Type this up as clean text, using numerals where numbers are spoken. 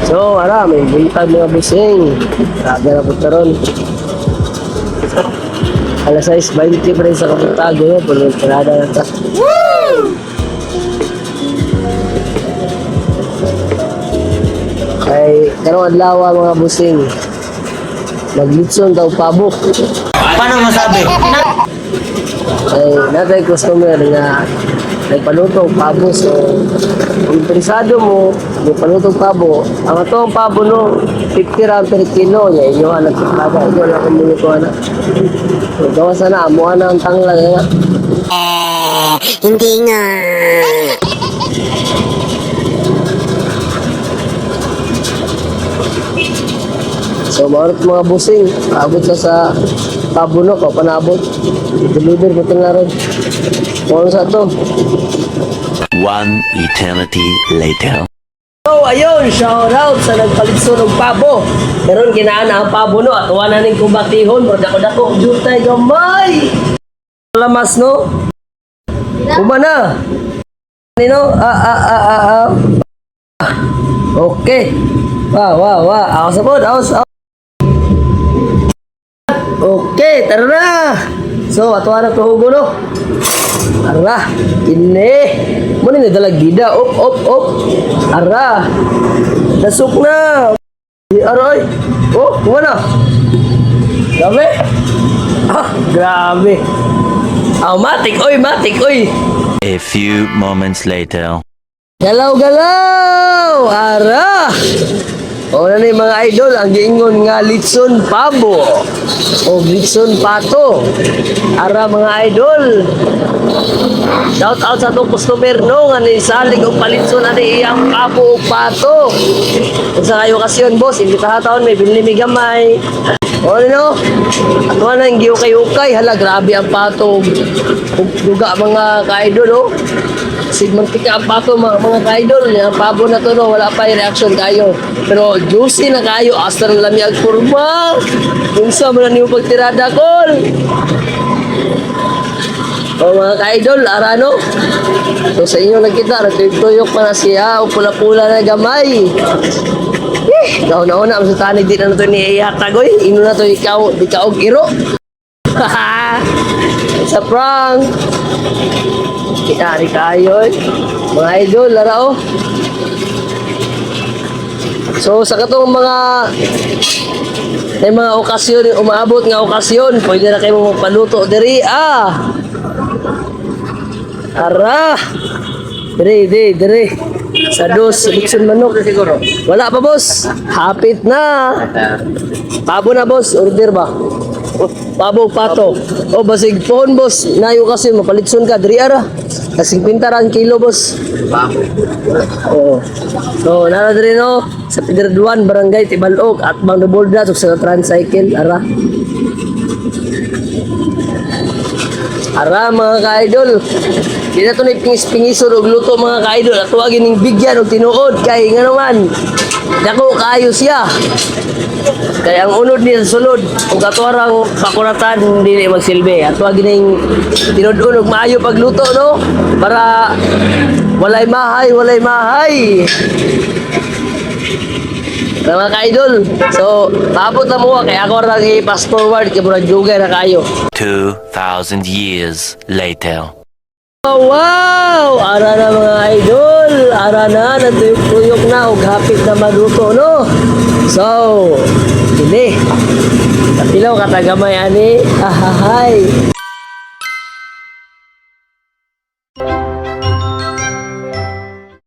So, may buntag mga busing. Grabe na punta ron. Alas 6:20 pa rin sa kaputago yun. Pulo parada na ta. Ay, karong adlaw mga busing. Maglitson daw pabok. Paano masabi? Ay, natay customer nga nagpaluto pabo. So, kung interesado mo, nagpaluto pabo. Ang atong pabo no, 50 rand per kilo. Yan, inyo ang nagpapaga. Inyo lang kung muli ko na. So, gawa sana, amuha na ang tanglang nga. Hindi nga. So, maurot mga busing. Abot na sa pabo no, panabot. Deliver mo na rin. Kung sa to. One eternity later. So, ayun, shout out sa nagpalitso ng pabo. Meron kinaan ang pabo no, at wala ning kubatihon. Dako-dako, jutay gamay. Lamas no? Umana. Nino? Okay. Wow. Ako sa pod, ako. Okay, tara na. So, atuwa na tuhugo no. Ara, ini. Muna na dalag gida. Op. Ara. Nasuk na. Aray. Oh, kumana. Grabe. Grabe. Matik, oy. A few moments later. Galaw. Ara. O na ni mga idol, ang giingon nga litson pabo o litson pato. Ara mga idol. Shout out sa itong customer no, nga ni salig o palitson na ni iyang pabo o pato. Kung sa kayo okasyon boss, hindi taon may binili may gamay. O no, at wala nang giukay-ukay. Hala, grabe ang pato. Duga mga ka-idol oh. Sigmantika ang pato mga ka-idol. Ang pabo na to no, wala pa yung reaction kayo. Pero juicy na kayo, hasta ng lami ang kurma. Kung sa mo na niyo pagtirada kol. O mga ka-idol, arano. So sa inyo nagkita, nagtuyok pa na siya, o pula-pula na gamay. Nauna-una, masutanig din na ito ni Iyatagoy. Ino na ito ikaw, di ka og iro. Sa prank. Kitari kayo mga idol, larao. So sa katong may mga okasyon, umaabot nga okasyon, pwede na kayo magpaluto diri. Ara. Diri. Sa dos, buksan manok. Wala pa boss. Hapit na. Pabo na boss, order ba? Pabo pato. O basig pohon boss. Nayo kasi mapalitson ka diri ara. Kasing pintaran kilo boss. Pabo. Oo. So nara diri no sa Piderduan Barangay Tibalog at Bang Bolda sa tricycle ara. Ara mga ka-idol. Di na ito na pingis-pingisod og luto mga ka-idol. At huwag gining bigyan o tinuod. Kaya nga naman, dako kayo siya. Kaya ang unod niya sa sulod, kung katuwarang pakuratan, hindi na magsilbi. At huwag gining tinuod-unog maayo pagluto, no? Para walay mahay. Mga ka-idol. So, paabot na mo. Kaya ako lang i-pass forward. Kaya muna jugay na kayo. 2,000 years later. Wow! Ara na mga idol. Ara na. Natuyok-tuyok na. Huwag hapit na maluto, no? So, hindi. Kapilaw katagamay ani. Ahahay.